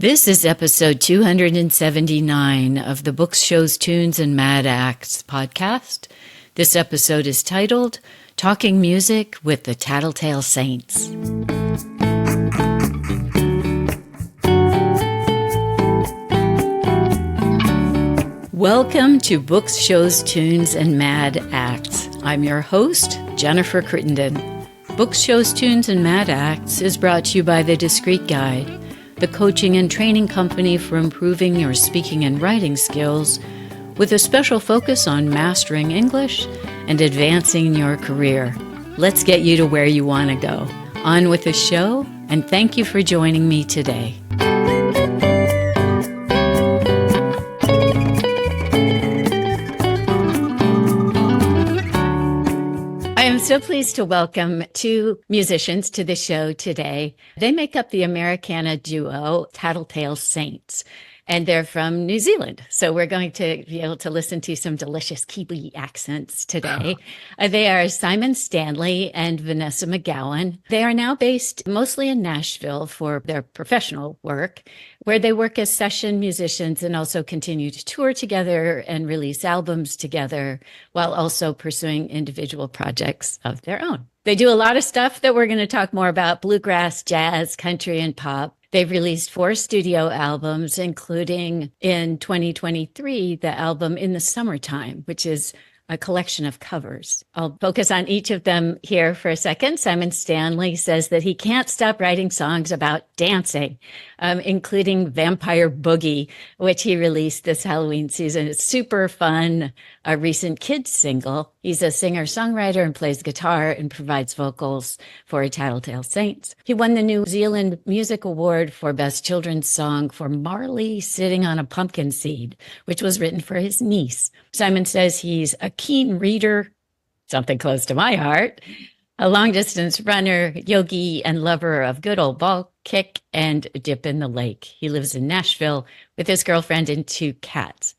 This is episode 279 of the Books, Shows, Tunes, and Mad Acts podcast. This episode is titled Talking Music with the Tattletale Saints. Welcome to Books, Shows, Tunes, and Mad Acts. I'm your host, Jennifer Crittenden. Books, Shows, Tunes, and Mad Acts is brought to you by The Discreet Guide, the coaching and training company for improving your speaking and writing skills, with a special focus on mastering English and advancing your career. Let's get you to where you want to go. On with the show, and thank you for joining me today. I'm so pleased to welcome two musicians to the show today. They make up the Americana duo Tattletale Saints, and they're from New Zealand. So we're going to be able to listen to some delicious Kiwi accents today. They are Stanley and Vanessa McGowen. They are now based mostly in Nashville for their professional work, where they work as session musicians and also continue to tour together and release albums together while also pursuing individual projects of their own. They do a lot of stuff that we're going to talk more about: bluegrass, jazz, country, and pop. They've released 4 studio albums, including in 2023, the album In the Summertime, which is a collection of covers. I'll focus on each of them here for a second. Simon Stanley says that he can't stop writing songs about dancing, including Vampire Boogie, which he released this Halloween season. It's super fun, a recent kids single. He's a singer-songwriter and plays guitar and provides vocals for Tattletale Saints. He won the New Zealand Music Award for Best Children's Song for Marley Sitting on a Pumpkin Seed, which was written for his niece. Simon says he's a keen reader, something close to my heart, a long-distance runner, yogi, and lover of good old ball kick and a dip in the lake. He lives in Nashville with his girlfriend and 2 cats.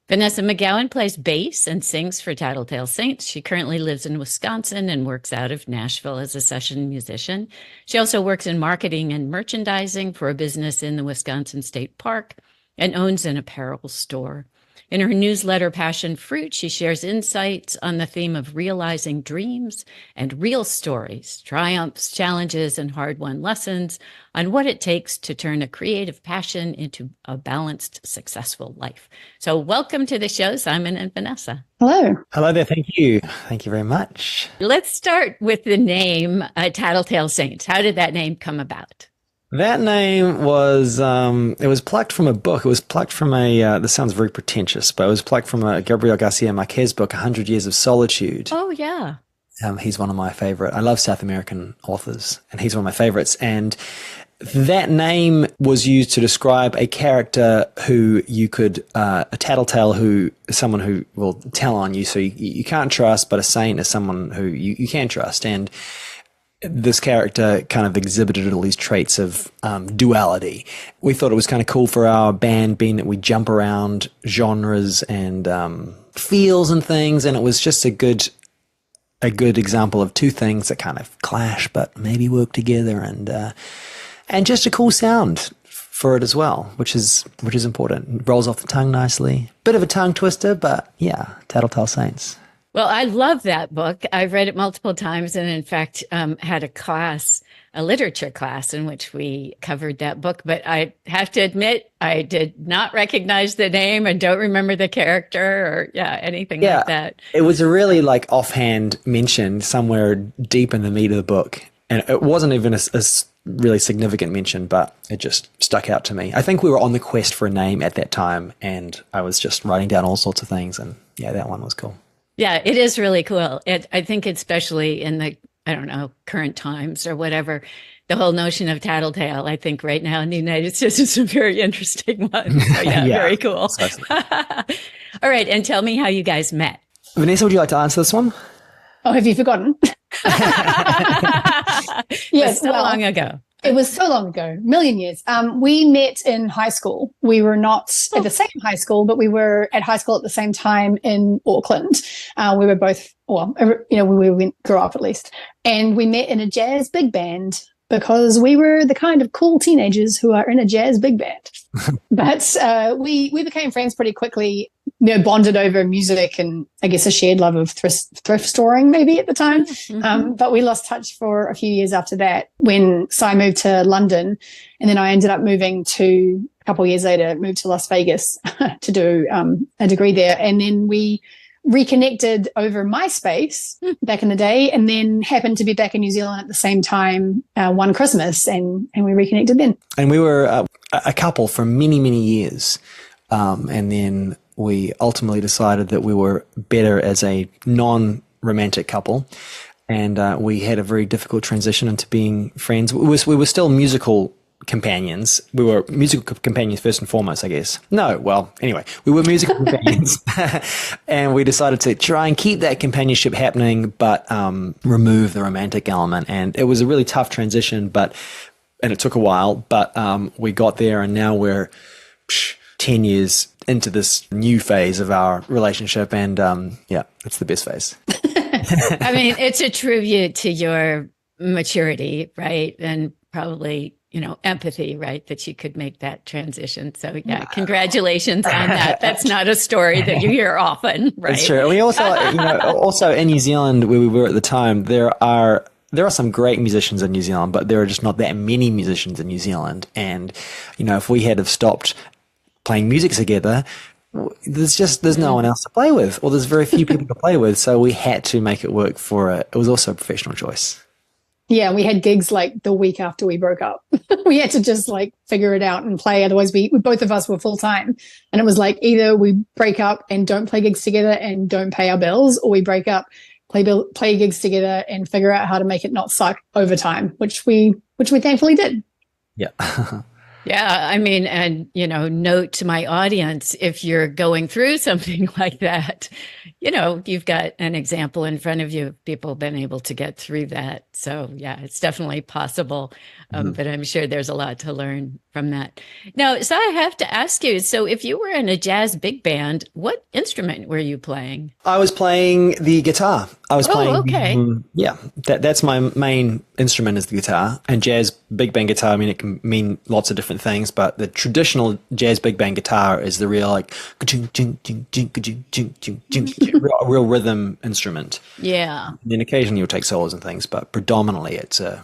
Vanessa McGowen plays bass and sings for Tattletale Saints. She currently lives in Wisconsin and works out of Nashville as a session musician. She also works in marketing and merchandising for a business in the Wisconsin State Park and owns an apparel store. In her newsletter, Passion Fruit, she shares insights on the theme of realizing dreams and real stories, triumphs, challenges, and hard-won lessons on what it takes to turn a creative passion into a balanced, successful life. So welcome to the show, Simon and Vanessa. Hello. Hello there. Thank you. Thank you very much. Let's start with the name Tattletale Saints. How did that name come about? That name was, it was plucked from a book. It was plucked from this sounds very pretentious, but it was plucked from a Gabriel Garcia Marquez book, 100 Years of Solitude. Oh, yeah. He's one of my favorite. I love South American authors, and he's one of my favorites. And that name was used to describe a character who you could, a tattletale, who someone who will tell on you, so you can't trust, but a saint is someone who you can trust. And this character kind of exhibited all these traits of duality. We thought it was kind of cool for our band, being that we jump around genres and feels and things, and it was just a good example of 2 things that kind of clash but maybe work together, and just a cool sound for it as well, which is important. It rolls off the tongue nicely. Bit of a tongue twister, but yeah, Tattletale Saints. Well, I love that book. I've read it multiple times and, in fact, had a literature class in which we covered that book. But I have to admit, I did not recognize the name and don't remember the character or anything like that. It was a really offhand mention somewhere deep in the meat of the book. And it wasn't even a really significant mention, but it just stuck out to me. I think we were on the quest for a name at that time, and I was just writing down all sorts of things. And yeah, that one was cool. Yeah, it is really cool. I think especially in the, current times or whatever, the whole notion of tattletale, I think right now in the United States is a very interesting one. So yeah, very cool. All right. And tell me how you guys met. Vanessa, would you like to answer this one? Oh, have you forgotten? Yes, so long ago. It was so long ago, million years. We met in high school. We were not at the same high school, but we were at high school at the same time in Auckland. We were both, we grew up at least. And we met in a jazz big band because we were the kind of cool teenagers who are in a jazz big band. But we became friends pretty quickly, bonded over music and I guess a shared love of thrift storing maybe at the time. But we lost touch for a few years after that when Cy moved to London, and then I ended up moving to, a couple of years later, moved to Las Vegas to do a degree there. And then we reconnected over MySpace back in the day, and then happened to be back in New Zealand at the same time one Christmas, and we reconnected then. And we were a couple for many, many years. And then we ultimately decided that we were better as a non-romantic couple. And we had a very difficult transition into being friends. We were still musical companions. We were musical companions first and foremost, I guess. No, well, anyway, we were musical companions. And we decided to try and keep that companionship happening, but remove the romantic element. And it was a really tough transition, and it took a while, but we got there, and now we're 10 years into this new phase of our relationship. And it's the best phase. I mean, it's a tribute to your maturity, right? And probably, empathy, right? That you could make that transition. So congratulations on that. That's not a story that you hear often, right? That's true. We also, also in New Zealand where we were at the time, there are some great musicians in New Zealand, but there are just not that many musicians in New Zealand. And, if we had have stopped playing music together, there's no one else to play with, or there's very few people to play with. So we had to make it work for it. It was also a professional choice. Yeah, we had gigs like the week after we broke up. We had to just figure it out and play. Otherwise, we both of us were full time. And it was either we break up and don't play gigs together and don't pay our bills, or we break up, play gigs together and figure out how to make it not suck over time, which we thankfully did. Yeah. Yeah, I mean, and, note to my audience, if you're going through something like that, you've got an example in front of you. People have been able to get through that. So, yeah, it's definitely possible. But I'm sure there's a lot to learn from that. Now, so I have to ask you, so if you were in a jazz big band, what instrument were you playing? I was playing the guitar. I was playing. Okay. That's my main instrument is the guitar. And jazz big band guitar, I mean, it can mean lots of different things, but the traditional jazz big band guitar is the real real rhythm instrument. Yeah. And then occasionally you'll take solos and things, but predominantly it's a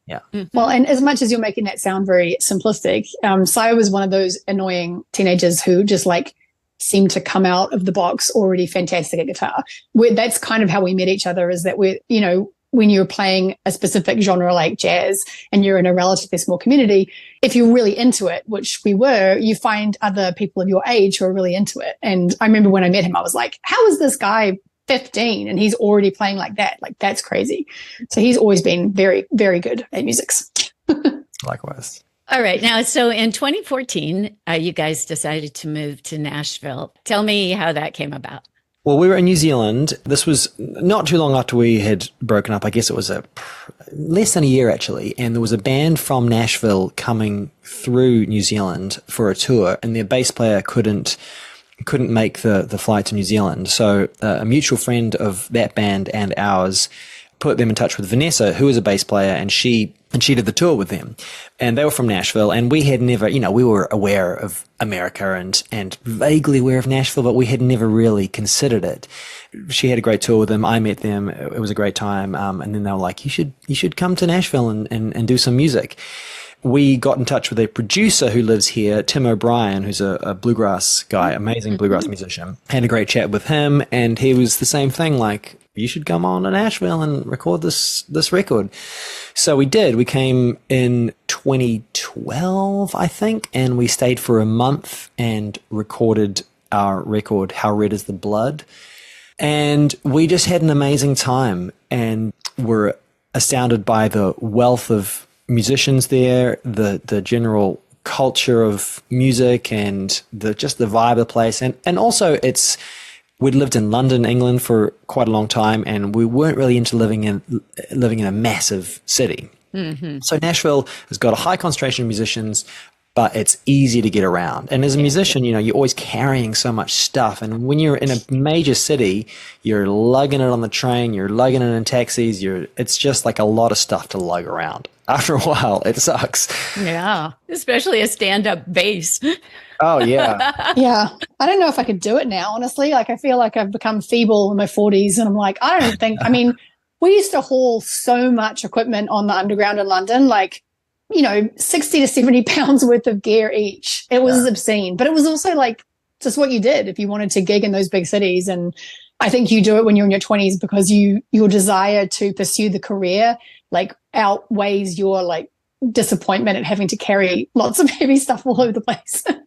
yeah. Well, and as much as you're making that sound very simplistic, Saya was one of those annoying teenagers who just seemed to come out of the box already fantastic at guitar. That's kind of how we met each other, is that we're, when you're playing a specific genre like jazz and you're in a relatively small community, if you're really into it, which we were, you find other people of your age who are really into it. And I remember when I met him, I was like, how is this guy 15 and he's already playing like that? That's crazy. So he's always been very, very good at music. Likewise. All right. Now, so in 2014, you guys decided to move to Nashville. Tell me how that came about. Well, we were in New Zealand. This was not too long after we had broken up. I guess it was less than a year, actually. And there was a band from Nashville coming through New Zealand for a tour, and their bass player couldn't make the flight to New Zealand. So a mutual friend of that band and ours put them in touch with Vanessa, who was a bass player, and she did the tour with them. And they were from Nashville, and we had never, we were aware of America and vaguely aware of Nashville, but we had never really considered it. She had a great tour with them. I met them. It was a great time. And then they were like, you should come to Nashville and do some music. We got in touch with a producer who lives here, Tim O'Brien, who's a bluegrass guy, amazing bluegrass musician. Had a great chat with him, and he was the same thing, you should come on to Nashville and record this record. So we did. We came in 2012, I think, and we stayed for a month and recorded our record, How Red Is the Blood. And we just had an amazing time, and were astounded by the wealth of musicians there, the general culture of music, and the vibe of the place. And also we'd lived in London, England for quite a long time, and we weren't really into living in a massive city. Mm-hmm. So Nashville has got a high concentration of musicians, but it's easy to get around. And as a musician, you know, you're always carrying so much stuff. And when you're in a major city, you're lugging it on the train, you're lugging it in taxis, it's just like a lot of stuff to lug around. After a while, it sucks. Yeah, especially a stand-up bass. Oh, yeah. Yeah. I don't know if I could do it now, honestly. Like, I feel like I've become feeble in my 40s, and I'm like, I mean, we used to haul so much equipment on the underground in London, like, you know, 60 to 70 pounds worth of gear each. It was obscene, but it was also like just what you did if you wanted to gig in those big cities. And I think you do it when you're in your 20s because your desire to pursue the career like outweighs your like disappointment at having to carry lots of heavy stuff all over the place. And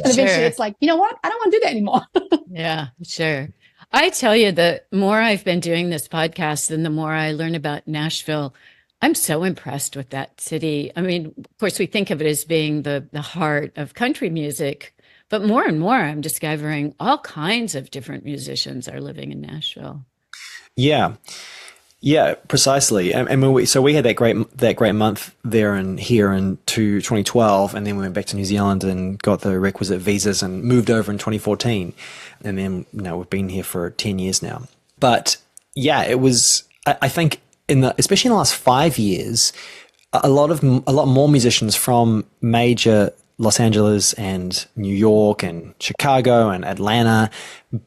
eventually it's like, you know what? I don't want to do that anymore. Yeah, sure. I tell you, the more I've been doing this podcast and the more I learn about Nashville, I'm so impressed with that city. I mean, of course, we think of it as being the heart of country music, but more and more I'm discovering all kinds of different musicians are living in Nashville. Yeah. Yeah, precisely. And we had that great month there and here in 2012, and then we went back to New Zealand and got the requisite visas and moved over in 2014. And then, you know, we've been here for 10 years now. But yeah, it was, I think especially in the last 5 years, a lot more musicians from major Los Angeles and New York and Chicago and Atlanta,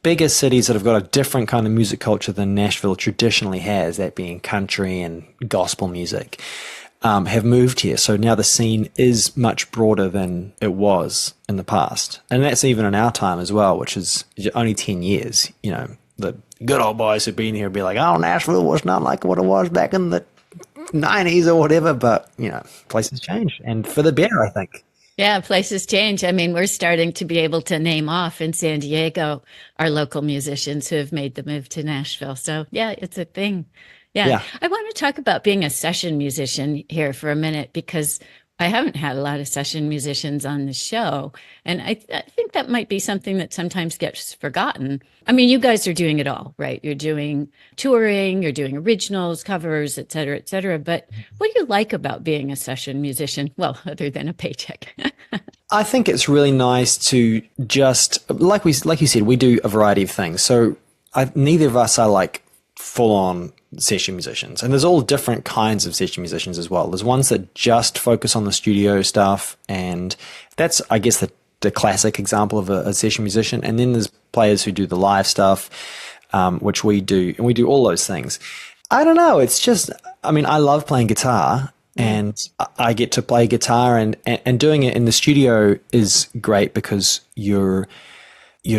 bigger cities that have got a different kind of music culture than Nashville traditionally has, that being country and gospel music, have moved here. So now the scene is much broader than it was in the past. And that's even in our time as well, which is only 10 years. You know, the good old boys who've been here be like, oh, Nashville was not like what it was back in the 90s or whatever. But, you know, places change, and for the better, I think. Yeah, places change. I mean, we're starting to be able to name off in San Diego our local musicians who have made the move to Nashville. So yeah, it's a thing. Yeah. I want to talk about being a session musician here for a minute, because I haven't had a lot of session musicians on the show. And I think that might be something that sometimes gets forgotten. I mean, you guys are doing it all, right? You're doing touring, you're doing originals, covers, et cetera, et cetera. But what do you like about being a session musician? Well, other than a paycheck. I think it's really nice to just, like you said, we do a variety of things. So neither of us are like full-on session musicians, and there's all different kinds of session musicians as well. There's ones that just focus on the studio stuff, and that's, I guess, the classic example of a session musician. And then there's players who do the live stuff, which we do, and we do all those things. I don't know, it's just, I mean, I love playing guitar, and I get to play guitar, and doing it in the studio is great because you're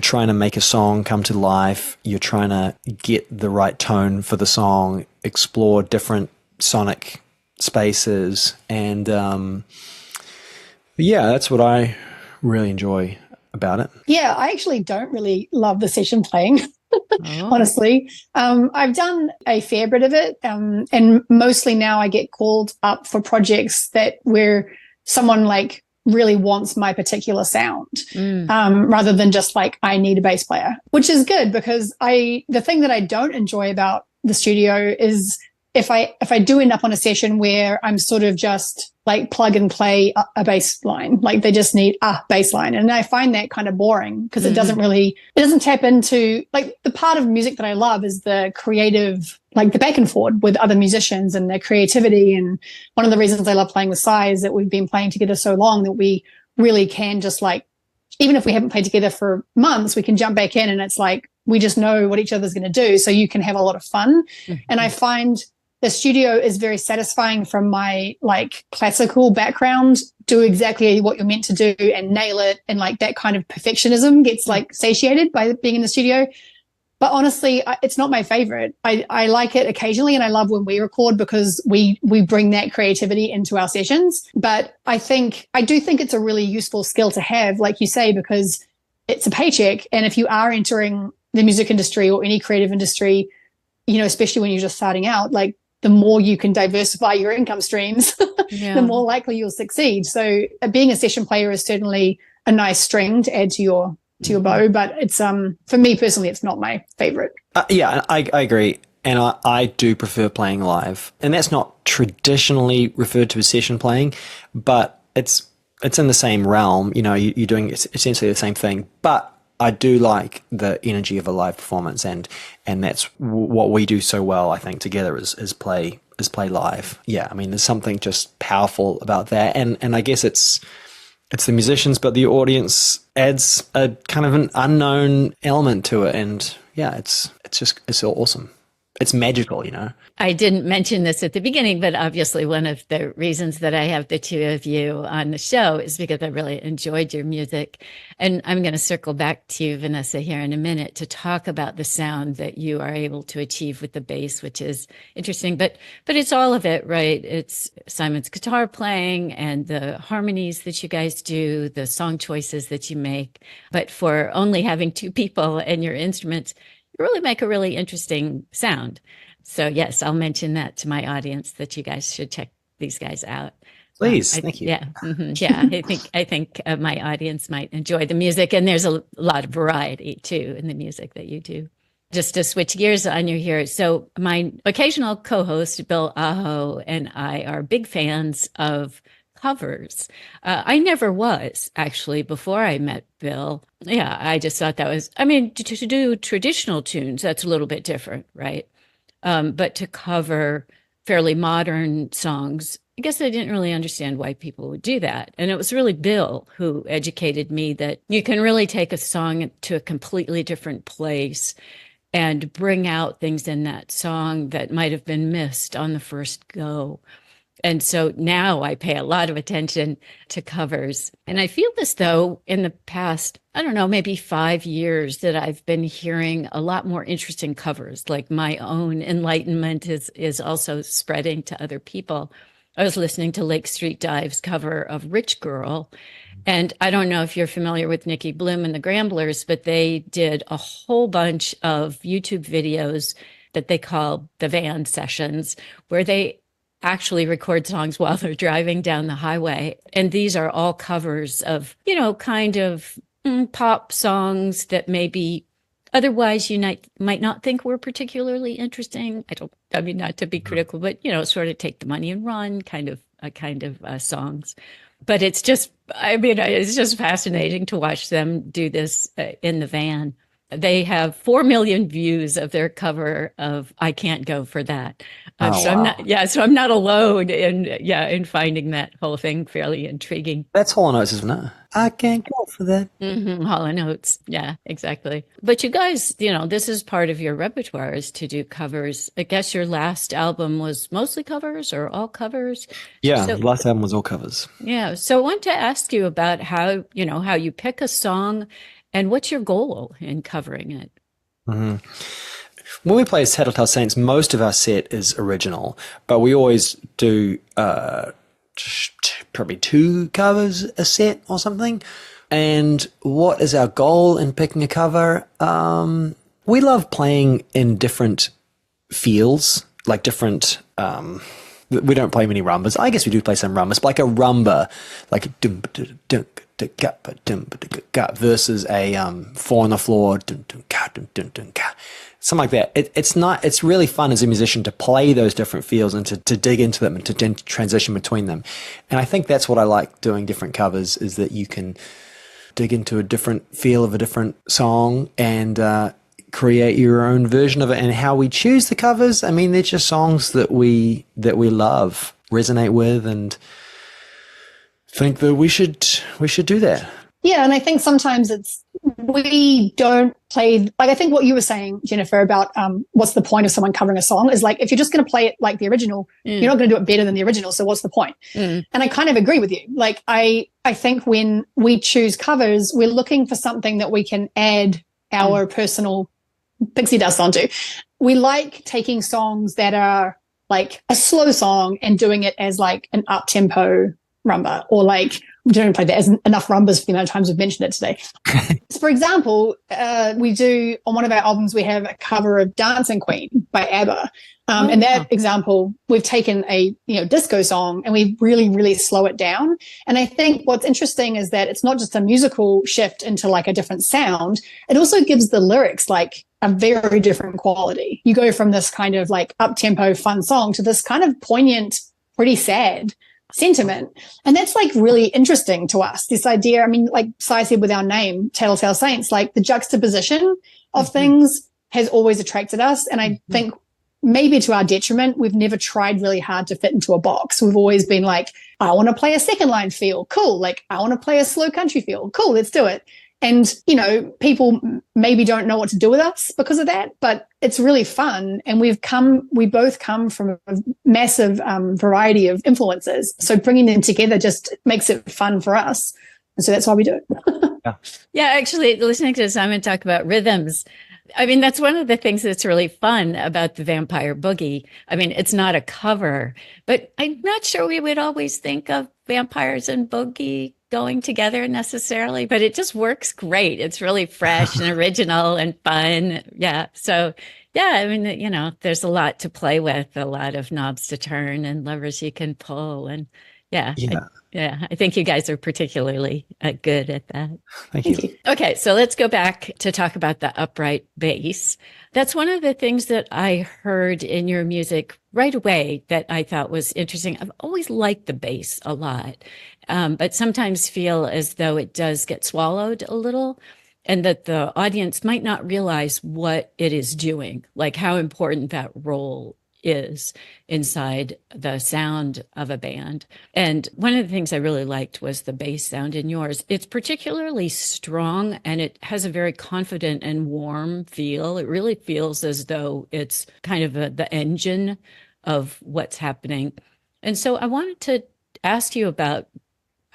trying to make a song come to life. You're trying to get the right tone for the song, explore different sonic spaces. And yeah, that's what I really enjoy about it. Yeah, I actually don't really love the session playing, honestly. I've done a fair bit of it. And mostly now I get called up for projects where someone like really wants my particular sound, rather than just like, I need a bass player, which is good, because the thing that I don't enjoy about the studio is if I do end up on a session where I'm sort of just like plug and play a bass line, like they just need a bass line. And I find that kind of boring, because it doesn't tap into, like, the part of music that I love is the creative, like the back and forth with other musicians and their creativity. And one of the reasons I love playing with Sai is that we've been playing together so long that we really can just, like, even if we haven't played together for months, we can jump back in and it's like, we just know what each other's going to do. So you can have a lot of fun. Mm-hmm. And I find the studio is very satisfying from my like classical background. Do exactly what you're meant to do and nail it. And like that kind of perfectionism gets like satiated by being in the studio. But honestly, it's not my favorite. I like it occasionally, and I love when we record because we bring that creativity into our sessions. But I do think it's a really useful skill to have, like you say, because it's a paycheck. And if you are entering the music industry or any creative industry, you know, especially when you're just starting out, like the more you can diversify your income streams, the more likely you'll succeed. So being a session player is certainly a nice string to add to your bow, but it's for me personally, it's not my favorite. Yeah, I agree, and I do prefer playing live, and that's not traditionally referred to as session playing, but it's it's in the same realm. You know, you're doing essentially the same thing, but I do like the energy of a live performance, and that's what we do so well, I think, together is play live. Yeah, I mean, there's something just powerful about that, and I guess it's the musicians, but the audience adds a kind of an unknown element to it, and yeah, it's awesome. It's magical, you know. I didn't mention this at the beginning, but obviously one of the reasons that I have the two of you on the show is because I really enjoyed your music. And I'm going to circle back to you, Vanessa, here in a minute to talk about the sound that you are able to achieve with the bass, which is interesting. But it's all of it, right? It's Simon's guitar playing and the harmonies that you guys do, the song choices that you make. But for only having two people and your instruments, you really make a really interesting sound. So yes, I'll mention that to my audience that you guys should check these guys out. Please, thank you. Yeah, yeah. I think my audience might enjoy the music, and there's a lot of variety too in the music that you do. Just to switch gears on you here, so my occasional co-host Bill Aho and I are big fans of covers. I never was actually before I met Bill. Yeah, I just thought that was, I mean, to do traditional tunes, that's a little bit different, right? But to cover fairly modern songs, I guess I didn't really understand why people would do that. And it was really Bill who educated me that you can really take a song to a completely different place and bring out things in that song that might have been missed on the first go. And so now I pay a lot of attention to covers. And I feel as though in the past, I don't know, maybe 5 years that I've been hearing a lot more interesting covers, like my own enlightenment is also spreading to other people. I was listening to Lake Street Dive's cover of Rich Girl. And I don't know if you're familiar with Nikki Bloom and the Gramblers, but they did a whole bunch of YouTube videos that they call the van sessions, where they actually record songs while they're driving down the highway. And these are all covers of, you know, kind of pop songs that maybe otherwise you might not think were particularly interesting. I mean, not to be critical, but, you know, sort of take the money and run kind of songs. But it's just, I mean, it's just fascinating to watch them do this in the van. They have 4 million views of their cover of "I Can't Go for That." Oh, so wow. I'm not alone in finding that whole thing fairly intriguing. That's Hall & Oates, isn't it? I can't go for that. Hall & Oates. Yeah, exactly. But you guys, you know, this is part of your repertoire is to do covers. I guess your last album was mostly covers or all covers. Yeah, the last album was all covers. Yeah. So I want to ask you about how you pick a song and what's your goal in covering it? Mm-hmm. When we play as Tattletale Saints, most of our set is original, but we always do probably 2 covers a set or something. And what is our goal in picking a cover? We love playing in different feels, like different... we don't play many rumbas. I guess we do play some rumbas, but like a rumba, like versus a 4 on the floor, something like that. It's really fun as a musician to play those different feels and to dig into them and to transition between them. And I think that's what I like doing different covers, is that you can dig into a different feel of a different song and create your own version of it. And how we choose the covers, I mean, they're just songs that we love, resonate with, and think that we should do that. Yeah, and I think sometimes we don't play, like I think what you were saying, Jennifer, about what's the point of someone covering a song is like, if you're just going to play it like the original, you're not going to do it better than the original, so what's the point? And I kind of agree with you. Like I think when we choose covers, we're looking for something that we can add our personal pixie dust onto. We like taking songs that are like a slow song and doing it as like an up-tempo rumba, or like, we don't play that as enough rumbas for the amount of times we've mentioned it today. So for example, we do, on one of our albums, we have a cover of Dancing Queen by ABBA. And that example, we've taken a disco song and we really, really slow it down. And I think what's interesting is that it's not just a musical shift into like a different sound. It also gives the lyrics like a very different quality. You go from this kind of like up-tempo fun song to this kind of poignant, pretty sad sentiment. And that's like really interesting to us. This idea, I mean, like Sai said with our name, Tattletale Saints, like the juxtaposition of things has always attracted us. And I think maybe to our detriment, we've never tried really hard to fit into a box. We've always been like, I want to play a second line feel. Cool. Like, I want to play a slow country feel. Cool. Let's do it. And, you know, people maybe don't know what to do with us because of that, but it's really fun. And we both come from a massive variety of influences. So bringing them together just makes it fun for us. And so that's why we do it. Yeah, actually, listening to Simon talk about rhythms, I mean, that's one of the things that's really fun about the Vampire Boogie. I mean, it's not a cover, but I'm not sure we would always think of vampires and boogie going together necessarily, but it just works great. It's really fresh and original and fun. Yeah. So, yeah, I mean, you know, there's a lot to play with, a lot of knobs to turn and levers you can pull. And yeah. I think you guys are particularly good at that. Thank you. Okay, so let's go back to talk about the upright bass. That's one of the things that I heard in your music right away that I thought was interesting. I've always liked the bass a lot, but sometimes feel as though it does get swallowed a little, and that the audience might not realize what it is doing, like how important that role is inside the sound of a band. And one of the things I really liked was the bass sound in yours. It's particularly strong and it has a very confident and warm feel. It really feels as though it's kind of the engine of what's happening. And so I wanted to ask you about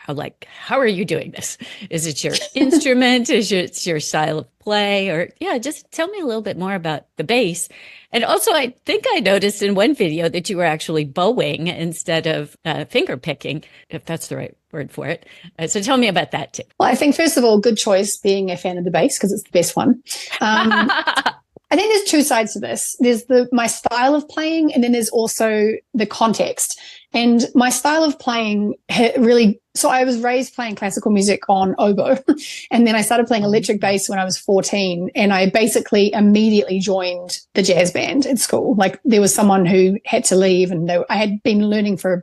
how are you doing this? Is it your instrument? Is it your style of play? Or just tell me a little bit more about the bass. And also, I think I noticed in one video that you were actually bowing instead of finger picking, if that's the right word for it. So tell me about that too. Well, I think first of all, good choice being a fan of the bass because it's the best one. I think there's two sides to this. There's my style of playing, and then there's also the context. And my style of playing so I was raised playing classical music on oboe, and then I started playing electric bass when I was 14, and I basically immediately joined the jazz band at school. Like there was someone who had to leave, and I had been learning for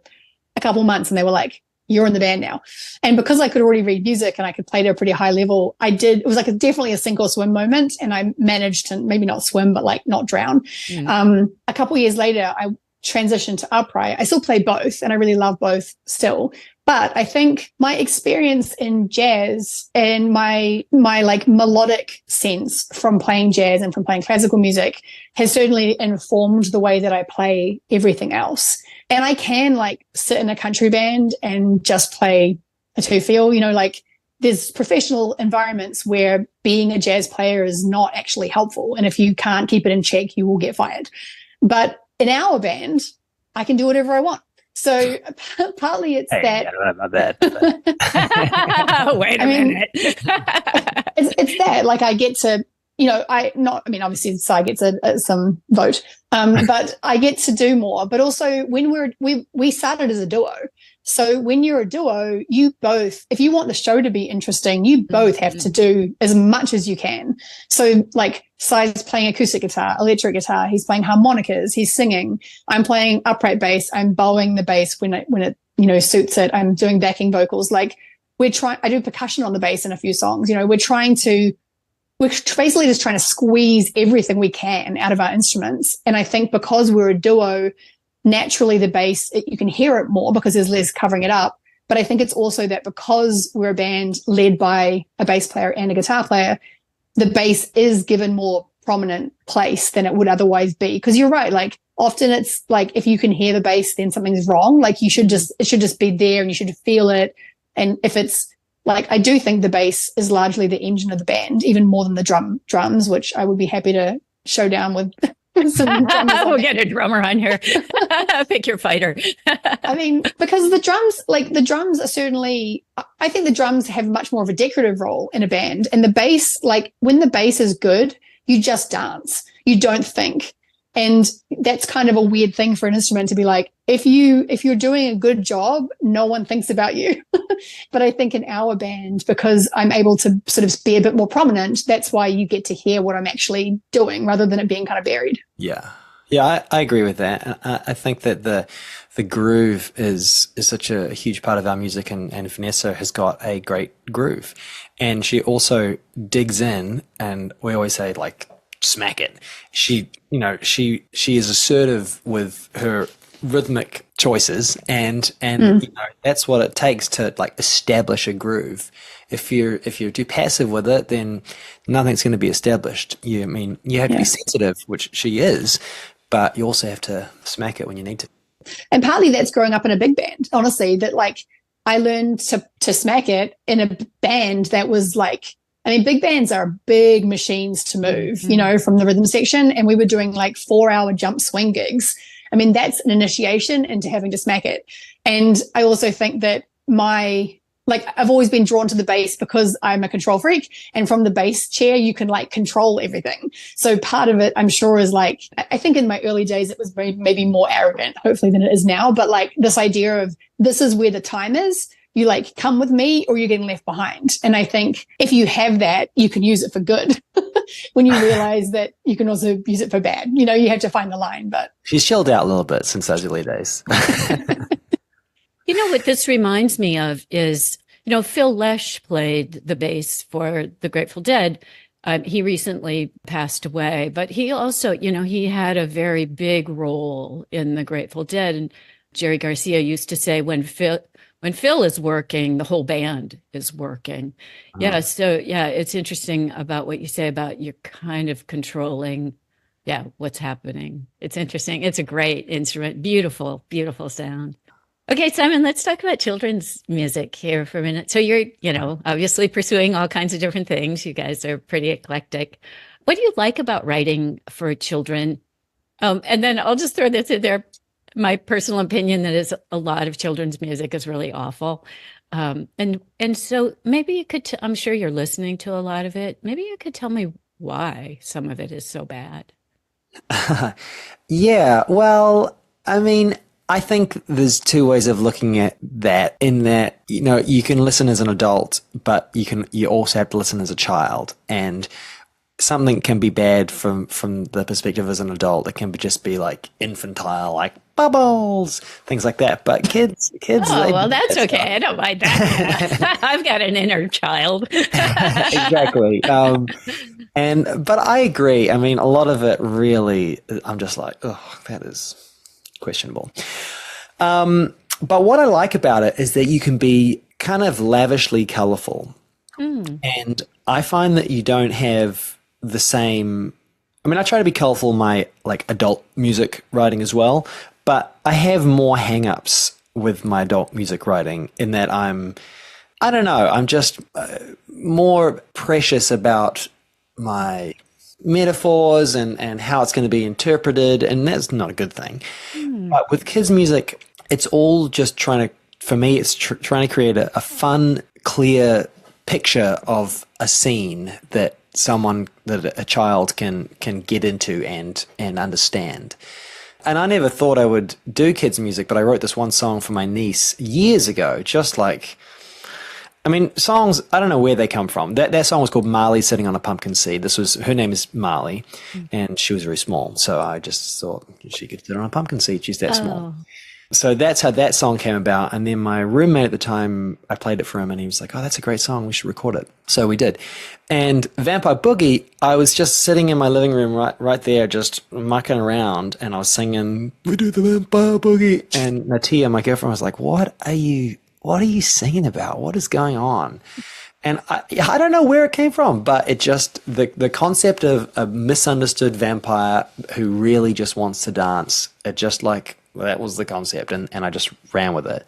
a couple months, and they were like, you're in the band now. And because I could already read music and I could play to a pretty high level, it was like definitely a sink or swim moment. And I managed to maybe not swim, but like not drown. A couple of years later, I transitioned to upright. I still play both and I really love both still. But I think my experience in jazz and my like melodic sense from playing jazz and from playing classical music has certainly informed the way that I play everything else. And I can like sit in a country band and just play a two feel, like there's professional environments where being a jazz player is not actually helpful. And if you can't keep it in check, you will get fired. But in our band, I can do whatever I want. So partly it's that. I don't know about that. Wait a minute. It's that like I get to, obviously Sai gets some vote, but I get to do more. But also when we started as a duo. So when you're a duo, you both, if you want the show to be interesting, you both have to do as much as you can. So like Sai's playing acoustic guitar, electric guitar, he's playing harmonicas, he's singing. I'm playing upright bass, I'm bowing the bass when it suits it. I'm doing backing vocals. Like I do percussion on the bass in a few songs. We're basically just trying to squeeze everything we can out of our instruments. And I think because we're a duo, naturally the bass, you can hear it more because there's less covering it up. But I think it's also that because we're a band led by a bass player and a guitar player, the bass is given more prominent place than it would otherwise be. Because you're right, like often it's like if you can hear the bass, then something's wrong. Like it should just be there and you should feel it. And if it's like, I do think the bass is largely the engine of the band, even more than the drums, which I would be happy to show down with. We'll get a drummer on here. Pick your fighter. I mean, because the drums are certainly, I think the drums have much more of a decorative role in a band. And the bass, like when the bass is good, you just dance. You don't think. And that's kind of a weird thing for an instrument to be like, if you're doing a good job, no one thinks about you. But I think in our band, because I'm able to sort of be a bit more prominent, that's why you get to hear what I'm actually doing rather than it being kind of buried. Yeah. Yeah, I agree with that. And I think that the groove is such a huge part of our music, and Vanessa has got a great groove. And she also digs in, and we always say, like, smack it. She is assertive with her rhythmic choices, and that's what it takes to, like, establish a groove. If you're too passive with it, then nothing's going to be established. You have to be sensitive, which she is, but you also have to smack it when you need to. And partly that's growing up in a big band, honestly, that like I learned to smack it in a band that was like, I mean, big bands are big machines to move, from the rhythm section. And we were doing like 4-hour jump swing gigs. I mean, that's an initiation into having to smack it. And I also think that I've always been drawn to the bass because I'm a control freak, and from the bass chair, you can like control everything. So part of it, I'm sure, is like, I think in my early days, it was maybe more arrogant, hopefully, than it is now. But like this idea of this is where the time is, you like come with me or you're getting left behind. And I think if you have that, you can use it for good when you realize that you can also use it for bad. You have to find the line, but she's chilled out a little bit since those early days. What this reminds me of is, Phil Lesh played the bass for the Grateful Dead. He recently passed away, but he also, he had a very big role in the Grateful Dead. And Jerry Garcia used to say, when Phil is working, the whole band is working. Yeah. So it's interesting about what you say about you're kind of controlling, what's happening. It's interesting. It's a great instrument. Beautiful, beautiful sound. Okay, Simon, let's talk about children's music here for a minute. So you're, obviously pursuing all kinds of different things. You guys are pretty eclectic. What do you like about writing for children? And then I'll just throw this in there. My personal opinion that is a lot of children's music is really awful. And so maybe you could, I'm sure you're listening to a lot of it. Maybe you could tell me why some of it is so bad. Yeah, well, I mean, I think there's two ways of looking at that, in that, you can listen as an adult, but you also have to listen as a child. And something can be bad from the perspective as an adult. It can just be like infantile, like bubbles, things like that. But kids. Oh, well, that's okay. Stuff. I don't mind that. I've got an inner child. Exactly. But I agree. I mean, a lot of it really, I'm just like, oh, that is questionable. But what I like about it is that you can be kind of lavishly colorful. And I find that you don't have the same, I mean, I try to be colorful in my like adult music writing as well, but I have more hang-ups with my adult music writing in that I'm just more precious about my metaphors and how it's going to be interpreted, and that's not a good thing. But with kids' music, it's all just trying to create a fun, clear picture of a scene that a child can get into and understand. And I never thought I would do kids' music, but I wrote this one song for my niece years ago, just like, I mean, songs, I don't know where they come from. That song was called Marley Sitting on a Pumpkin Seed. Her name is Marley, and she was very small. So I just thought she could sit on a pumpkin seed. She's that small. So that's how that song came about. And then my roommate at the time, I played it for him, and he was like, oh, that's a great song. We should record it. So we did. And Vampire Boogie, I was just sitting in my living room right there, just mucking around, and I was singing, we do the Vampire Boogie. And Natia, my girlfriend, was like, what are you singing about? What is going on? And I don't know where it came from, but it just, the concept of a misunderstood vampire who really just wants to dance, it just like, that was the concept, and I just ran with it.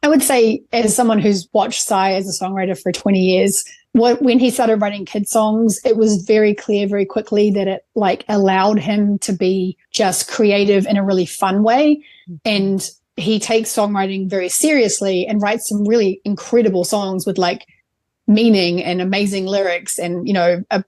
I would say, as someone who's watched Cy as a songwriter for 20 years, when he started writing kid songs, it was very clear very quickly that it like allowed him to be just creative in a really fun way. And he takes songwriting very seriously and writes some really incredible songs with like meaning and amazing lyrics and, a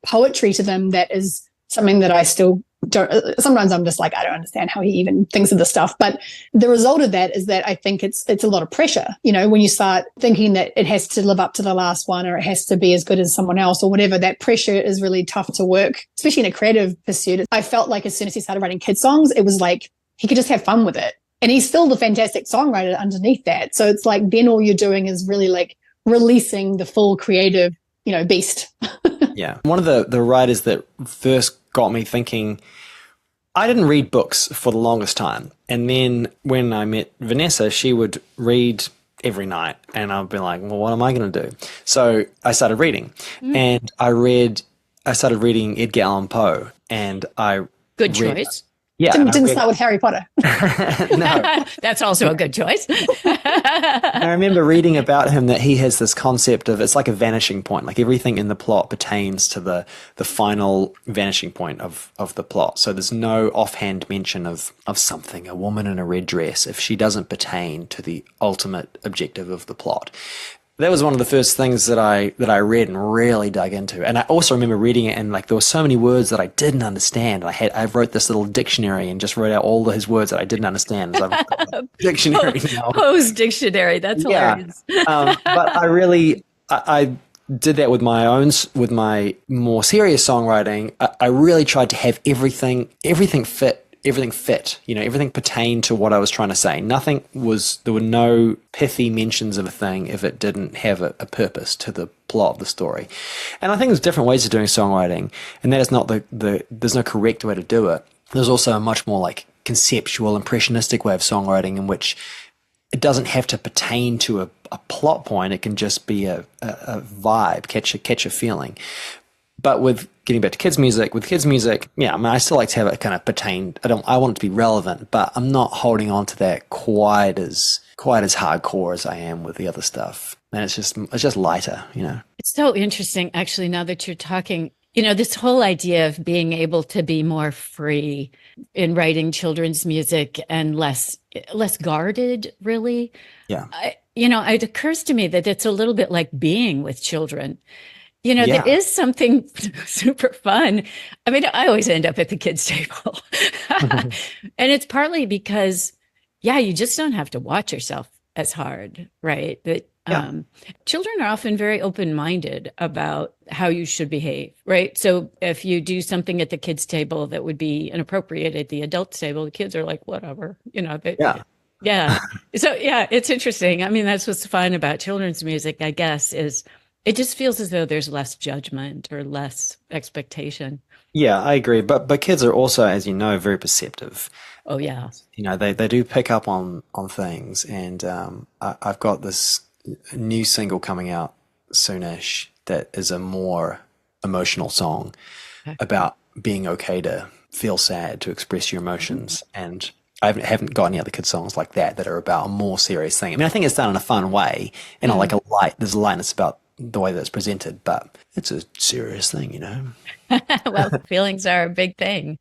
poetry to them that is something that I still sometimes I'm just like, I don't understand how he even thinks of this stuff. But the result of that is that I think it's a lot of pressure, when you start thinking that it has to live up to the last one, or it has to be as good as someone else or whatever. That pressure is really tough to work, especially in a creative pursuit. I felt like as soon as he started writing kid songs, it was like he could just have fun with it. And he's still the fantastic songwriter underneath that. So it's like then all you're doing is really like releasing the full creative, beast. Yeah. One of the writers that first got me thinking, I didn't read books for the longest time. And then when I met Vanessa, she would read every night. And I'd be like, well, what am I going to do? So I started reading. And I started reading Edgar Allan Poe. And Good choice. Yeah. Didn't start with Harry Potter. No. That's also a good choice. I remember reading about him that he has this concept of, it's like a vanishing point, like everything in the plot pertains to the final vanishing point of the plot. So there's no offhand mention of something, a woman in a red dress, if she doesn't pertain to the ultimate objective of the plot. That was one of the first things that I read and really dug into. And I also remember reading it, and like there were so many words that I didn't understand. I wrote this little dictionary and just wrote out all his words that I didn't understand. So I've got a dictionary now. Poe's dictionary. That's hilarious. But I did that with my more serious songwriting. I really tried to have everything fit. Everything fit, everything pertained to what I was trying to say. There were no pithy mentions of a thing if it didn't have a purpose to the plot of the story. And I think there's different ways of doing songwriting, and that is not there's no correct way to do it. There's also a much more like conceptual, impressionistic way of songwriting in which it doesn't have to pertain to a plot point. It can just be a vibe, catch a feeling. But with getting back to kids' music, I still like to have it kind of pertain. I want it to be relevant, but I'm not holding on to that quite as hardcore as I am with the other stuff. And it's just lighter, It's so interesting, actually, now that you're talking, this whole idea of being able to be more free in writing children's music and less guarded, really. Yeah. It occurs to me that it's a little bit like being with children. There is something super fun. I mean, I always end up at the kids' table. And it's partly because, you just don't have to watch yourself as hard, right? That children are often very open-minded about how you should behave, right? So if you do something at the kids' table that would be inappropriate at the adults' table, the kids are like, whatever, Yeah. So, it's interesting. I mean, that's what's fun about children's music, I guess, is it just feels as though there's less judgment or less expectation. Yeah, I agree. But kids are also, as you know, very perceptive. Oh, yeah. They do pick up on things. And I've got this new single coming out soonish that is a more emotional song about being okay to feel sad, to express your emotions. And I haven't got any other kids' songs like that are about a more serious thing. I mean, I think it's done in a fun way, and there's a lightness about the way that it's presented, but it's a serious thing, Well, feelings are a big thing.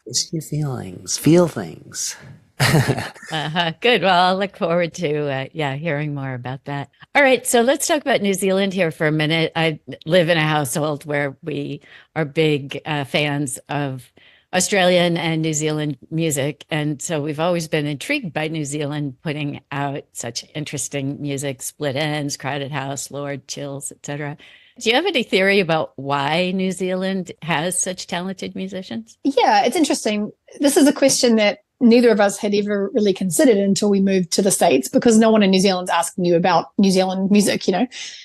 It's your feelings. Feel things. Good. Well, I'll look forward to hearing more about that. All right, so let's talk about New Zealand here for a minute. I live in a household where we are big fans of Australian and New Zealand music. And so we've always been intrigued by New Zealand putting out such interesting music, Split Ends, Crowded House, Lord, Chills, etc. Do you have any theory about why New Zealand has such talented musicians? Yeah, it's interesting. This is a question that neither of us had ever really considered until we moved to the States, because no one in New Zealand's asking you about New Zealand music,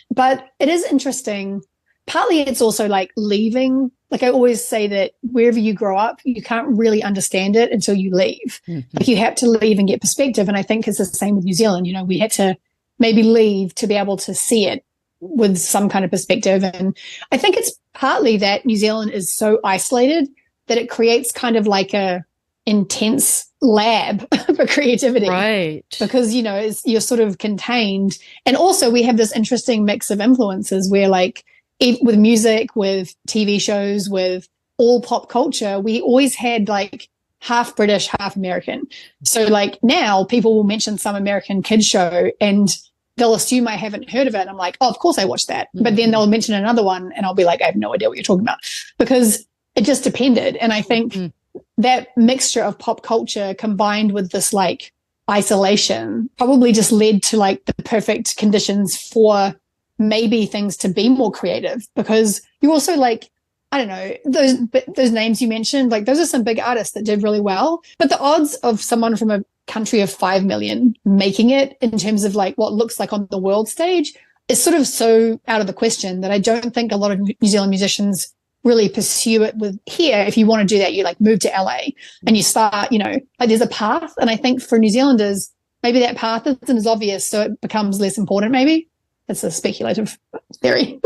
But it is interesting. Partly it's also like leaving. Like I always say that wherever you grow up, you can't really understand it until you leave. Mm-hmm. Like you have to leave and get perspective. And I think it's the same with New Zealand. We had to maybe leave to be able to see it with some kind of perspective. And I think it's partly that New Zealand is so isolated that it creates kind of like a intense lab for creativity. Right. Because, you're sort of contained. And also we have this interesting mix of influences where like, with music, with TV shows, with all pop culture, we always had like half British, half American. So like now people will mention some American kids show and they'll assume I haven't heard of it. And I'm like, oh, of course I watched that. Mm-hmm. But then they'll mention another one and I'll be like, I have no idea what you're talking about. Because it just depended. And I think that mixture of pop culture combined with this like isolation probably just led to like the perfect conditions for maybe things to be more creative, because you're also like, I don't know, those names you mentioned, like those are some big artists that did really well, but the odds of someone from a country of 5 million making it in terms of like what looks like on the world stage is sort of so out of the question that I don't think a lot of New Zealand musicians really pursue it with here. If you want to do that, you like move to LA and you start, you know, like there's a path. And I think for New Zealanders, maybe that path isn't as obvious, so it becomes less important maybe. That's a speculative theory.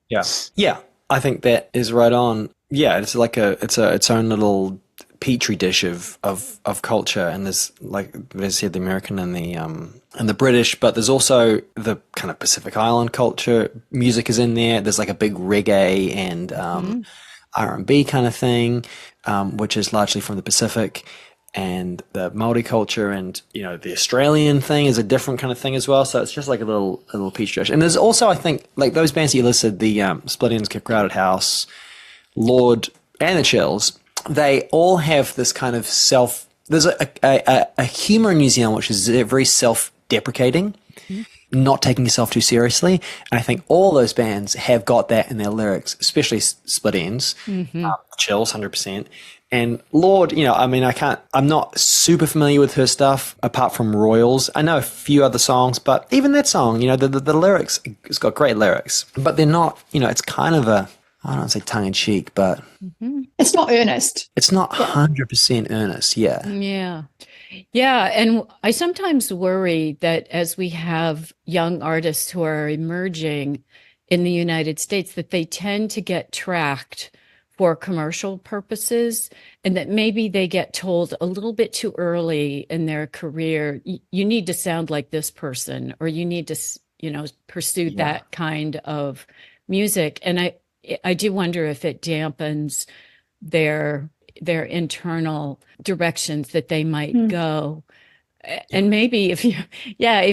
Yeah. I think that is right on. Yeah, it's like its own little petri dish of culture, and there's like they said the American and the British, but there's also the kind of Pacific Island culture. Music is in there. There's like a big reggae and R&B kind of thing, which is largely from the Pacific, and the Māori culture, and you know the Australian thing is a different kind of thing as well. So it's just like a little petri dish. And there's also, I think, like those bands that you listed, the Split Enz, Crowded House, Lord, and the Chills. They all have this kind of there's a humor in New Zealand which is very self-deprecating, not taking yourself too seriously. And I think all those bands have got that in their lyrics, especially Split Enz, Chills, 100%. And Lord, you know, I mean, I'm not super familiar with her stuff apart from Royals. I know a few other songs, but even that song, you know, the lyrics, it's got great lyrics, but they're not, you know, it's kind of I don't want to say tongue in cheek, but it's not earnest. It's not 100% earnest. Yeah. Yeah. Yeah. And I sometimes worry that as we have young artists who are emerging in the United States, that they tend to get tracked for commercial purposes, and that maybe they get told a little bit too early in their career, you need to sound like this person, or you need to, you know, pursue that kind of music. And I do wonder if it dampens their internal directions that they might go. And maybe if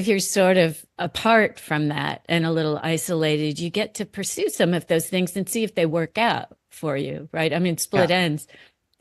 you're sort of apart from that and a little isolated, you get to pursue some of those things and see if they work out for you, right? I mean, Split Enz,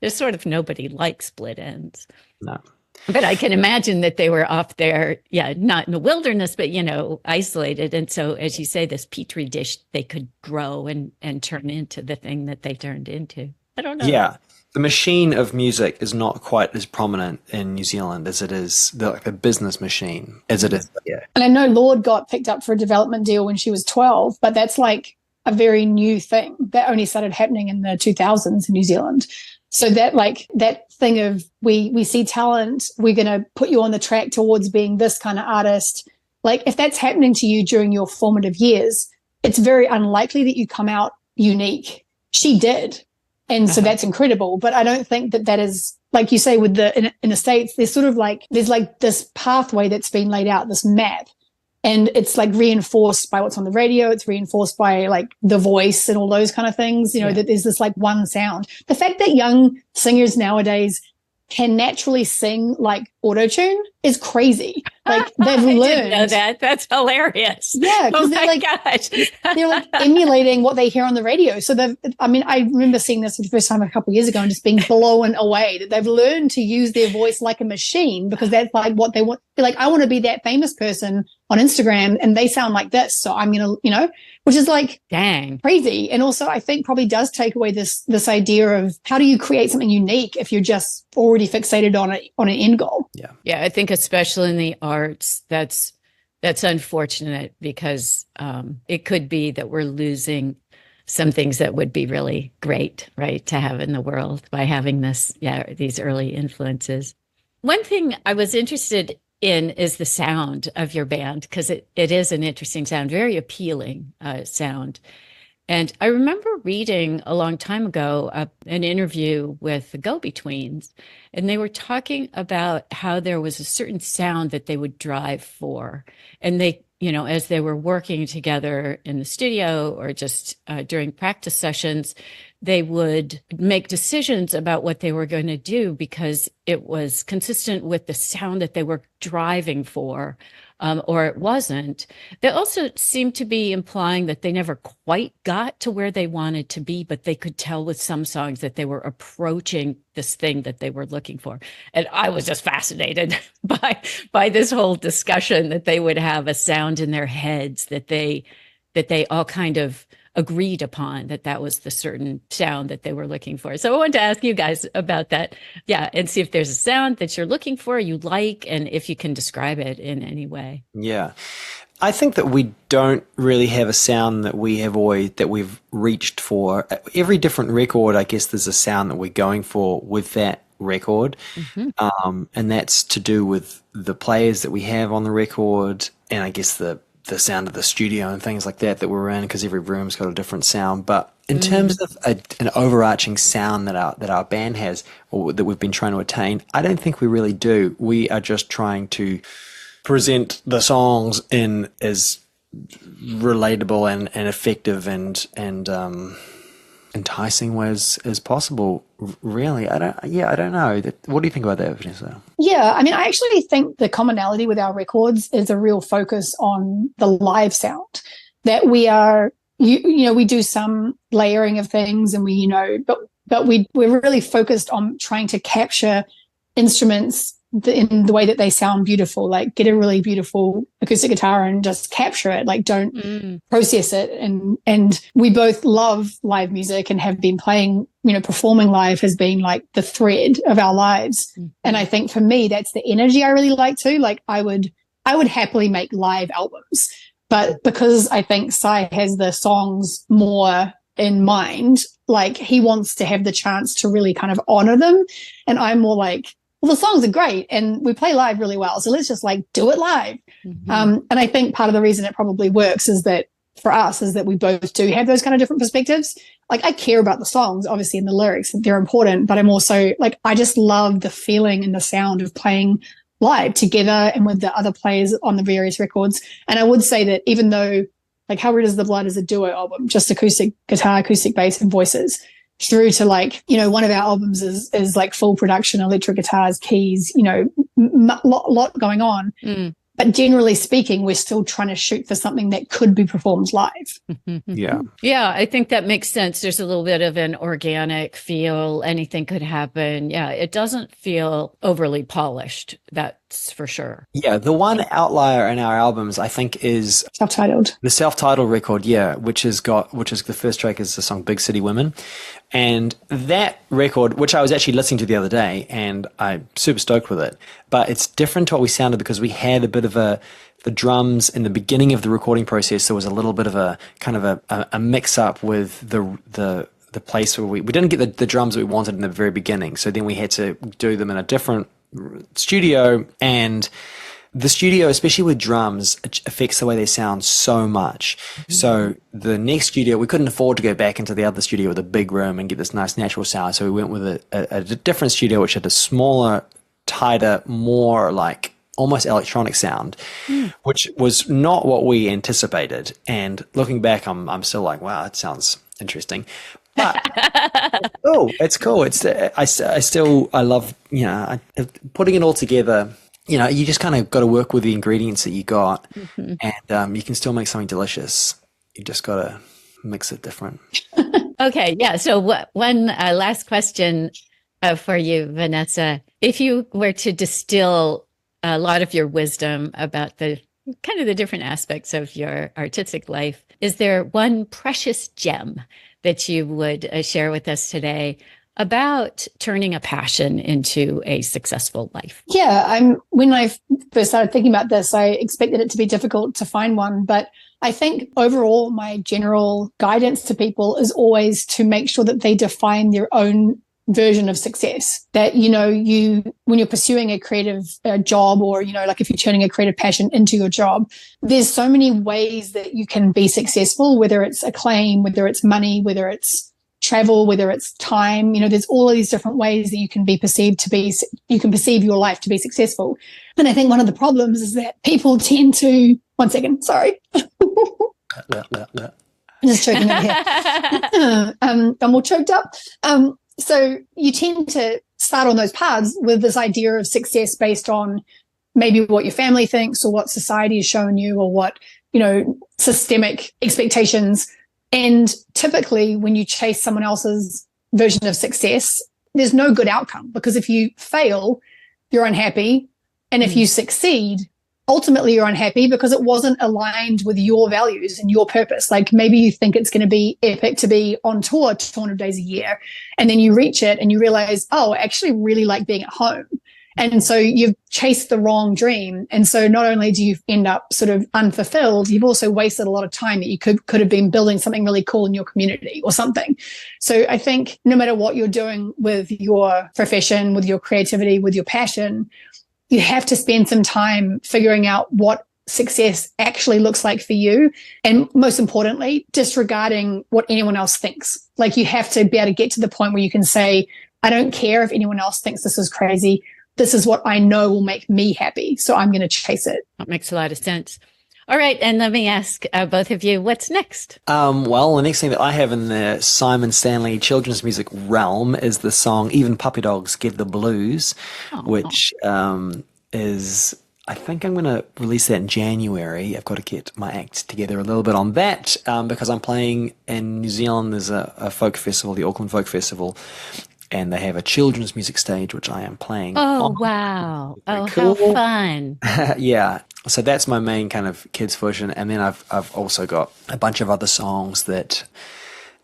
there's sort of nobody like Split Enz. No. But I can imagine that they were off there, not in the wilderness, but, you know, isolated. And so, as you say, this petri dish, they could grow and turn into the thing that they turned into. I don't know. Yeah. The machine of music is not quite as prominent in New Zealand as it is the business machine as it is. Yeah. And I know Lord got picked up for a development deal when she was 12, but that's like a very new thing that only started happening in the 2000s in New Zealand. So that thing of we see talent, we're going to put you on the track towards being this kind of artist. Like if that's happening to you during your formative years, it's very unlikely that you come out unique. She did. And so that's incredible. But I don't think that is, like you say, with in the States, there's sort of like, there's like this pathway that's been laid out, this map. And it's like reinforced by what's on the radio. It's reinforced by like The Voice and all those kind of things, you know, that there's this like one sound. The fact that young singers nowadays can naturally sing like auto-tune is crazy. Like they've learned. I didn't know that. That's hilarious. Yeah, because they're like emulating what they hear on the radio. So I remember seeing this for the first time a couple of years ago and just being blown away that they've learned to use their voice like a machine, because that's like what they want. They're like, I want to be that famous person on Instagram and they sound like this. So I'm going to, you know, which is like dang crazy. And also I think probably does take away this idea of how do you create something unique if you're just already fixated on an end goal. Yeah. Yeah. I think especially in the arts, that's unfortunate, because it could be that we're losing some things that would be really great, right, to have in the world by having these early influences. One thing I was interested in is the sound of your band, because it is an interesting sound, very appealing sound. And I remember reading a long time ago an interview with the Go-Betweens, and they were talking about how there was a certain sound that they would drive for. And they, you know, as they were working together in the studio or just during practice sessions, they would make decisions about what they were going to do because it was consistent with the sound that they were driving for or it wasn't. They also seemed to be implying that they never quite got to where they wanted to be, but they could tell with some songs that they were approaching this thing that they were looking for. And I was just fascinated by this whole discussion that they would have a sound in their heads that they all kind of agreed upon, that was the certain sound that they were looking for. So I wanted to ask you guys about that. Yeah. And see if there's a sound that you're looking for, you like, and if you can describe it in any way. Yeah. I think that we don't really have a sound that we've reached for. Every different record, I guess there's a sound that we're going for with that record. And that's to do with the players that we have on the record, and I guess the sound of the studio and things like that we're in, because every room's got a different sound. But in terms of an overarching sound that our band has, or that we've been trying to attain, I don't think we really do. We are just trying to present the songs in as relatable and effective and enticing ways as possible. Really, I don't know. What do you think about that, Vanessa? Yeah, I mean, I actually think the commonality with our records is a real focus on the live sound. That we are, we do some layering of things, and but we're really focused on trying to capture instruments in the way that they sound beautiful. Like, get a really beautiful acoustic guitar and just capture it. Like, don't process it. And we both love live music and have been playing, performing live has been like the thread of our lives. And I think for me, that's the energy I really like too. Like, I would happily make live albums, but because I think Cy has the songs more in mind, like, he wants to have the chance to really kind of honor them. And I'm more like, well, the songs are great and we play live really well, so let's just like do it live. And I think part of the reason it probably works is that for us is that we both do have those kind of different perspectives. Like, I care about the songs, obviously, and the lyrics, they're important, but I'm also like, I just love the feeling and the sound of playing live together and with the other players on the various records. And I would say that even though like How Red Is the Blood is a duo album, just acoustic guitar, acoustic bass and voices, through to like, one of our albums is like full production, electric guitars, keys, lot going on. But generally speaking, we're still trying to shoot for something that could be performed live. Yeah. Yeah, I think that makes sense. There's a little bit of an organic feel. Anything could happen. Yeah, it doesn't feel overly polished. That's for sure. Yeah, the one outlier in our albums, I think, is Self-titled. The self-titled record, yeah, which is the first track is the song Big City Women. And that record, which I was actually listening to the other day, and I'm super stoked with it, but it's different to what we sounded because we had a bit of the drums in the beginning of the recording process. There was a little bit of a kind of a mix up with the place where we didn't get the drums that we wanted in the very beginning. So then we had to do them in a different studio, and the studio, especially with drums, affects the way they sound so much. So the next studio, we couldn't afford to go back into the other studio with a big room and get this nice natural sound. So we went with a different studio, which had a smaller, tighter, more like almost electronic sound, which was not what we anticipated. And looking back, I'm still like, wow, that sounds interesting. But it's cool. I love, putting it all together. You just kind of got to work with the ingredients that you got, and you can still make something delicious. You just got to mix it different. Okay, yeah. So one last question for you, Vanessa. If you were to distill a lot of your wisdom about the kind of the different aspects of your artistic life, is there one precious gem that you would share with us today about turning a passion into a successful life? Yeah, when I first started thinking about this, I expected it to be difficult to find one, but I think overall my general guidance to people is always to make sure that they define their own version of success. That, when you're pursuing a creative job, or, like if you're turning a creative passion into your job, there's so many ways that you can be successful, whether it's acclaim, whether it's money, whether it's travel, whether it's time. There's all of these different ways that you can perceive your life to be successful. And I think one of the problems is that people tend to, one second, sorry. I'm just choking over here. I'm all choked up. So you tend to start on those paths with this idea of success based on maybe what your family thinks or what society has shown you or what, systemic expectations. And typically when you chase someone else's version of success, there's no good outcome, because if you fail, you're unhappy. And if you succeed, ultimately you're unhappy because it wasn't aligned with your values and your purpose. Like maybe you think it's going to be epic to be on tour 200 days a year, and then you reach it and you realize, oh, I actually really like being at home. And so you've chased the wrong dream. And so not only do you end up sort of unfulfilled, you've also wasted a lot of time that you could have been building something really cool in your community or something. So I think no matter what you're doing with your profession, with your creativity, with your passion, you have to spend some time figuring out what success actually looks like for you. And most importantly, disregarding what anyone else thinks. Like you have to be able to get to the point where you can say, I don't care if anyone else thinks this is crazy. This is what I know will make me happy. So I'm going to chase it. That makes a lot of sense. All right. And let me ask both of you, what's next? Well, the next thing that I have in the Simon Stanley children's music realm is the song Even Puppy Dogs Get the Blues, which is, I think I'm going to release that in January. I've got to get my act together a little bit on that because I'm playing in New Zealand. There's a folk festival, the Auckland Folk Festival, and they have a children's music stage, which I am playing. Oh, wow. Oh, cool. How fun. Yeah. So that's my main kind of kids version. And then I've also got a bunch of other songs that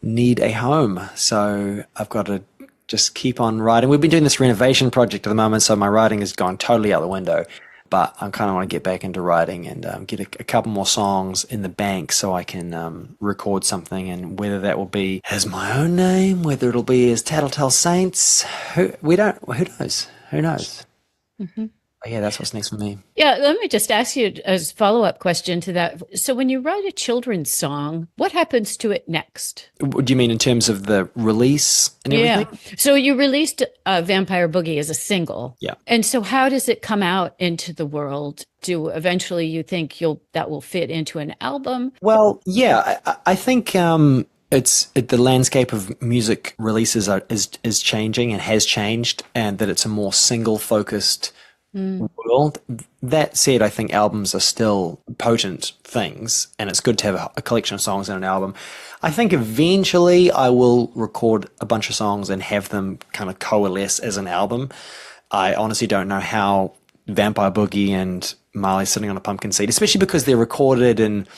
need a home. So I've got to just keep on writing. We've been doing this renovation project at the moment, so my writing has gone totally out the window. But I kind of want to get back into writing and get a couple more songs in the bank so I can record something. And whether that will be as my own name, whether it'll be as Tattletale Saints, who knows? Who knows? Mm-hmm. But yeah, that's what's next for me. Yeah, let me just ask you a follow-up question to that. So when you write a children's song, what happens to it next? Do you mean in terms of the release and everything? Yeah. So you released Vampire Boogie as a single. Yeah. And so how does it come out into the world? Do eventually you think that will fit into an album? Well, yeah, I think the landscape of music releases is changing and has changed, and that it's a more single-focused world. That said, I think albums are still potent things, and it's good to have a collection of songs in an album. I think eventually I will record a bunch of songs and have them kind of coalesce as an album. I honestly don't know how Vampire Boogie and Marley Sitting on a Pumpkin Seed, especially because they're recorded in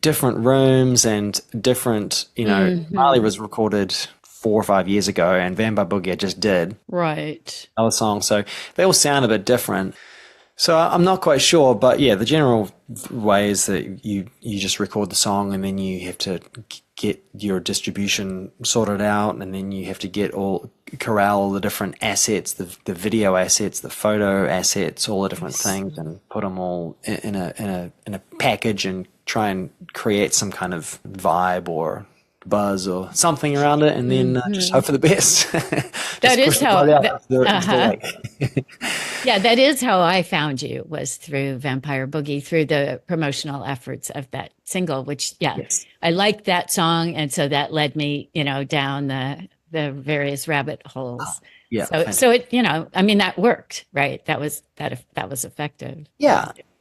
different rooms and different, Marley was recorded 4 or 5 years ago, and Vampire Boogie I just did. Right. Another song. So they all sound a bit different. So I'm not quite sure, but yeah, the general way is that you just record the song, and then you have to get your distribution sorted out, and then you have to corral all the different assets, the video assets, the photo assets, all the different things, and put them all in a package and try and create some kind of vibe or buzz or something around it, and then just hope for the best. That is how yeah, that is how I found you, was through Vampire Boogie, through the promotional efforts of that single, which yes. I liked that song, and so that led me down the various rabbit holes. So it that worked, right? That was effective.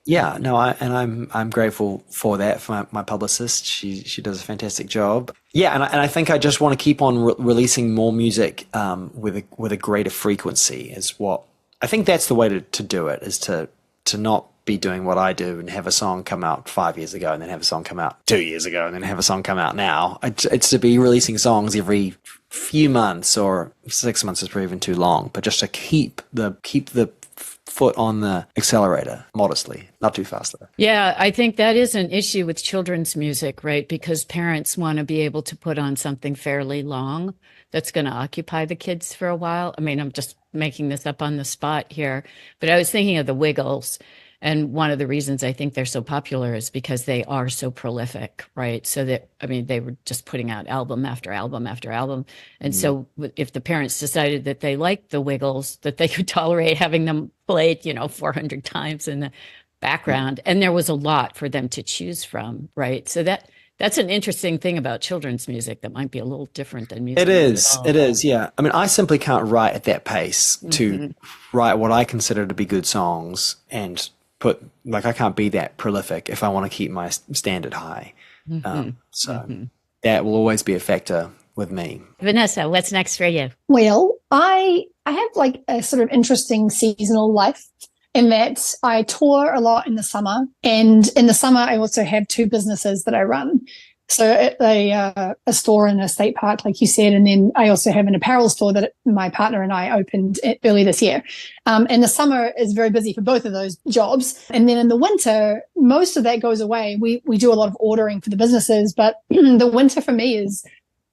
Yeah, no, I'm grateful for that, for my publicist. She does a fantastic job. Yeah, and I think I just want to keep on releasing more music with a greater frequency. Is what I think that's the way to do it. Is to not be doing what I do and have a song come out 5 years ago and then have a song come out 2 years ago and then have a song come out now. It's to be releasing songs every few months, or 6 months is probably even too long. But just to keep the foot on the accelerator modestly, not too fast though. Yeah, I think that is an issue with children's music, right? Because parents want to be able to put on something fairly long that's going to occupy the kids for a while. I mean, I'm just making this up on the spot here, but I was thinking of the Wiggles. And one of the reasons I think they're so popular is because they are so prolific, right? So they were just putting out album after album after album. And so if the parents decided that they liked the Wiggles, that they could tolerate having them played, 400 times in the background. And there was a lot for them to choose from, right? So that's an interesting thing about children's music that might be a little different than music. It is, yeah. I mean, I simply can't write at that pace to write what I consider to be good songs and I can't be that prolific if I want to keep my standard high. That will always be a factor with me. Vanessa, what's next for you? Well, I have like a sort of interesting seasonal life in that I tour a lot in the summer. And in the summer, I also have 2 businesses that I run. So a store in a state park, like you said, and then I also have an apparel store that my partner and I opened early this year. And the summer is very busy for both of those jobs. And then in the winter, most of that goes away. We do a lot of ordering for the businesses, but the winter for me is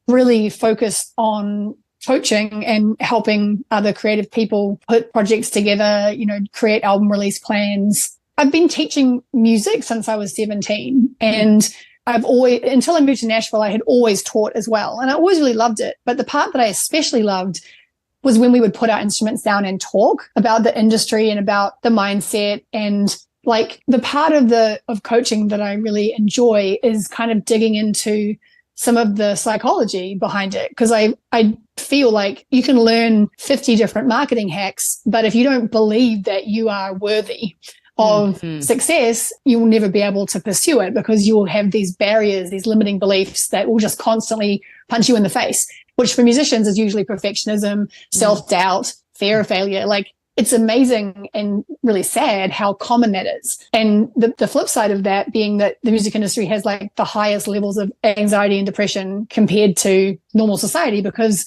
really focused on coaching and helping other creative people put projects together, create album release plans. I've been teaching music since I was 17, and I've always, until I moved to Nashville, I had always taught as well. And I always really loved it. But the part that I especially loved was when we would put our instruments down and talk about the industry and about the mindset. And like the part of coaching that I really enjoy is kind of digging into some of the psychology behind it. Because I feel like you can learn 50 different marketing hacks, but if you don't believe that you are worthy of success, you will never be able to pursue it, because you will have these barriers, these limiting beliefs that will just constantly punch you in the face, which for musicians is usually perfectionism, self-doubt, fear of failure. Like, it's amazing and really sad how common that is. And the flip side of that being that the music industry has like the highest levels of anxiety and depression compared to normal society, because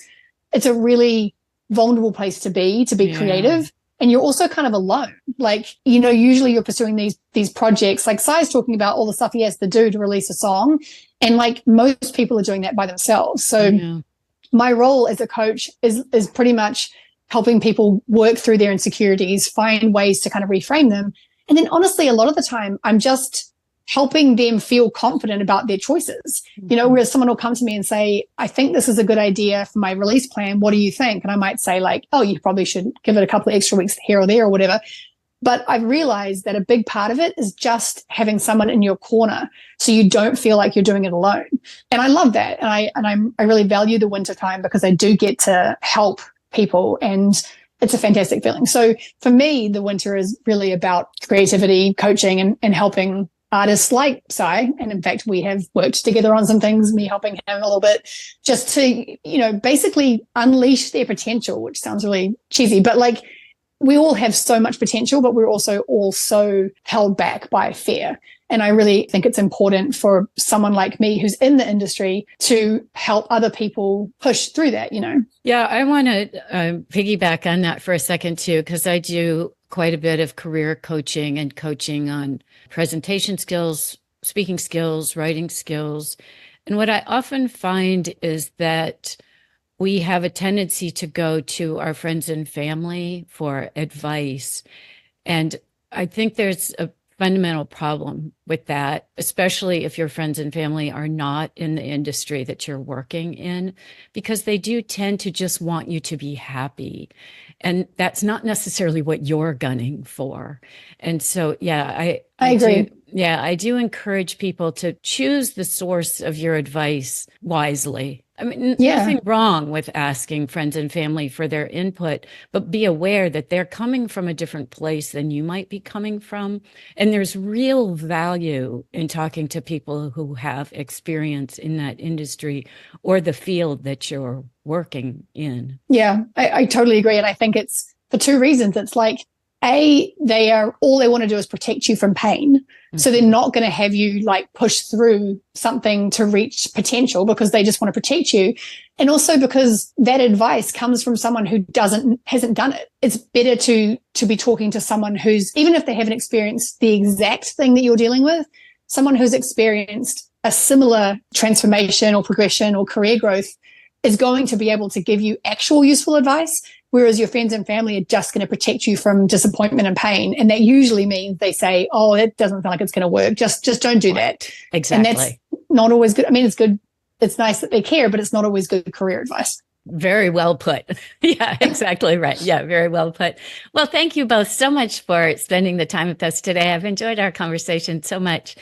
it's a really vulnerable place to be creative. And you're also kind of alone. Like, usually you're pursuing these projects, like Sai's talking about all the stuff he has to do to release a song. And like most people are doing that by themselves. So my role as a coach is pretty much helping people work through their insecurities, find ways to kind of reframe them. And then honestly, a lot of the time I'm just helping them feel confident about their choices. Whereas someone will come to me and say, I think this is a good idea for my release plan. What do you think? And I might say like, oh, you probably should give it a couple of extra weeks here or there or whatever. But I've realized that a big part of it is just having someone in your corner so you don't feel like you're doing it alone. And I love that. And I really value the winter time because I do get to help people, and it's a fantastic feeling. So for me, the winter is really about creativity, coaching, and helping artists like Sai. And in fact, we have worked together on some things, me helping him a little bit, just to, basically unleash their potential, which sounds really cheesy, but like we all have so much potential, but we're also all so held back by fear. And I really think it's important for someone like me who's in the industry to help other people push through that, Yeah, I want to piggyback on that for a second too, because I do quite a bit of career coaching and coaching on presentation skills, speaking skills, writing skills. And what I often find is that we have a tendency to go to our friends and family for advice. And I think there's a fundamental problem with that, especially if your friends and family are not in the industry that you're working in, because they do tend to just want you to be happy. And that's not necessarily what you're gunning for. And so, yeah, I agree. I do encourage people to choose the source of your advice wisely. I mean, nothing wrong with asking friends and family for their input, but be aware that they're coming from a different place than you might be coming from. And there's real value in talking to people who have experience in that industry or the field that you're working in. Yeah, I totally agree. And I think it's for 2 reasons. It's like, all they want to do is protect you from pain. So they're not going to have you like push through something to reach potential, because they just want to protect you. And also because that advice comes from someone who hasn't done it. It's better to be talking to someone who's, even if they haven't experienced the exact thing that you're dealing with, someone who's experienced a similar transformation or progression or career growth is going to be able to give you actual useful advice. Whereas your friends and family are just going to protect you from disappointment and pain. And that usually means they say, oh, it doesn't sound like it's going to work. Just don't do that. Exactly. And that's not always good. I mean, it's good. It's nice that they care, but it's not always good career advice. Very well put. Yeah, exactly right. Yeah, very well put. Well, thank you both so much for spending the time with us today. I've enjoyed our conversation so much.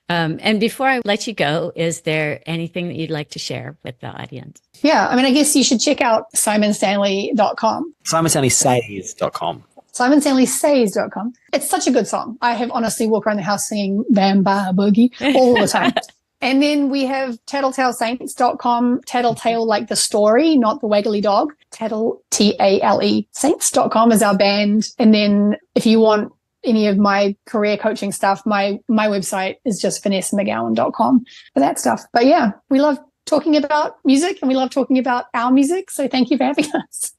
And before I let you go, is there anything that you'd like to share with the audience? Yeah, I mean, I guess you should check out SimonStanley.com. SimonStanleySays.com. SimonStanleySays.com. It's such a good song. I have honestly walked around the house singing Vampire Boogie all the time. And then we have TattletaleSaints.com, Tattletale like the story, not the waggly dog. T-A-L-E, Saints.com is our band. And then if you want any of my career coaching stuff, my website is just VanessaMcGowen.com for that stuff. But yeah, we love talking about music and we love talking about our music. So thank you for having us.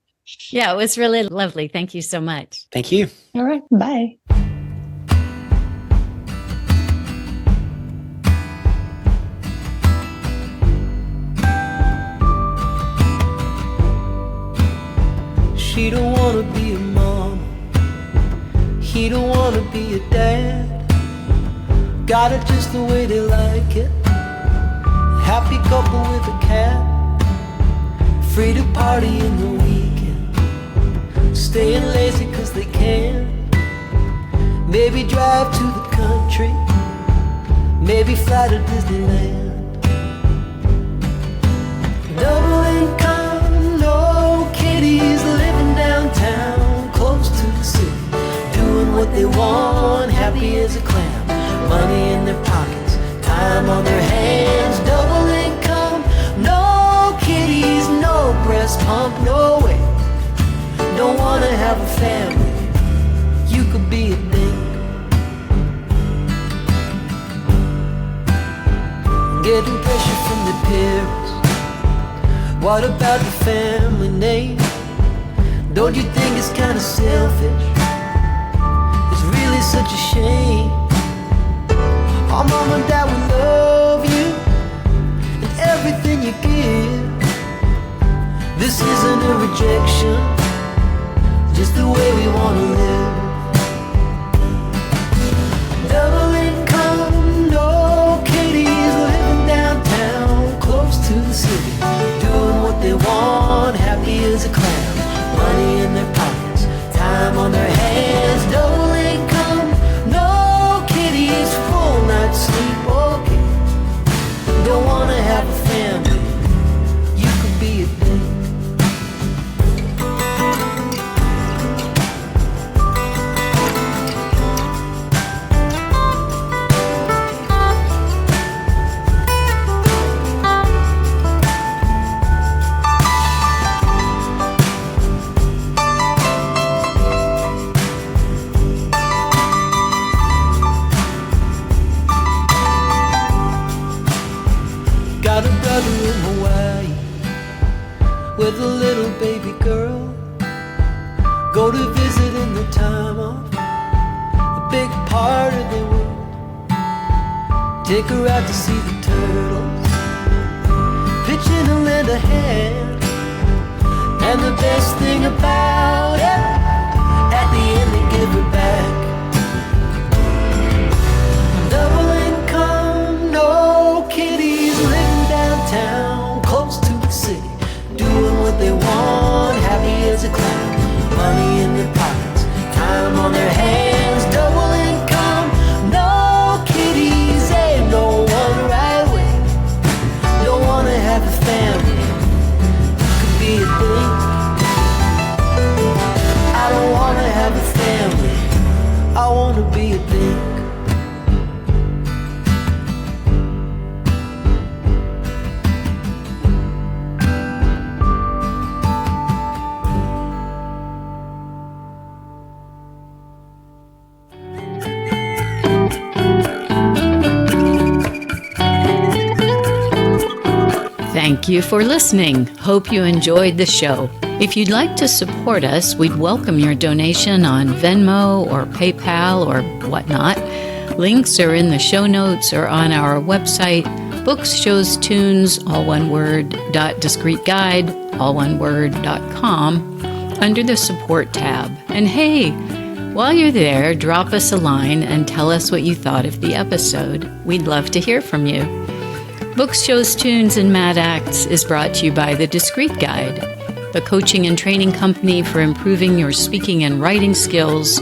Yeah, it was really lovely. Thank you so much. Thank you. All right. Bye. She don't wanna be a mom, he don't wanna be a dad. Got it just the way they like it. Happy couple with a cat, free to party in the weekend, staying lazy cause they can. Maybe drive to the country, maybe fly to Disneyland. Double income, no kitties, living downtown, close to the city, doing what they want, happy as a clam. Money in their pockets, time on their hands. Double income, no kitties, no breast pump, no way. Don't wanna have a family, you could be a thing. Getting pressure from the parents, what about the family name? Don't you think it's kinda selfish? It's really such a shame. Oh, mom and dad, we love you and everything you give. This isn't a rejection, just the way we wanna live. Double income, no kitties, living downtown, close to the city, doing what they want, happy as a clam. Money in their pockets, time on their hands. Double income, no kitties, full night's sleep, okay. Don't wanna have a family, you could be a thing. Got a brother in Hawaii with a little baby girl. Go to visit in the time off, a big part of the world. Take her out to see the turtles, pitch in and lend a hand. And the best thing about it, at the end they give her back. Double income, no kitties, living downtown, close to the city, doing what they want, happy as a clown. Money in their pockets, time on their hands. Double income, no kitties, ain't no one right way. Don't wanna have a family, could be a thing. I don't wanna have a family, I wanna be a thing. Thank you for listening. Hope you enjoyed the show. If you'd like to support us, we'd welcome your donation on Venmo or PayPal or whatnot. Links are in the show notes or on our website, Books, Shows, Tunes, all one word, .discreetguide, all one word.com, under the support tab. And hey, while you're there, drop us a line and tell us what you thought of the episode. We'd love to hear from you. Books, Shows, Tunes, and Mad Acts is brought to you by The Discreet Guide, the coaching and training company for improving your speaking and writing skills,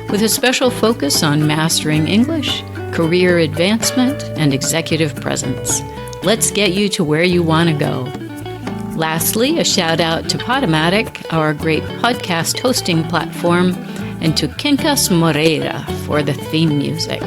with a special focus on mastering English, career advancement, and executive presence. Let's get you to where you want to go. Lastly, a shout out to Podomatic, our great podcast hosting platform, and to Quincas Moreira for the theme music.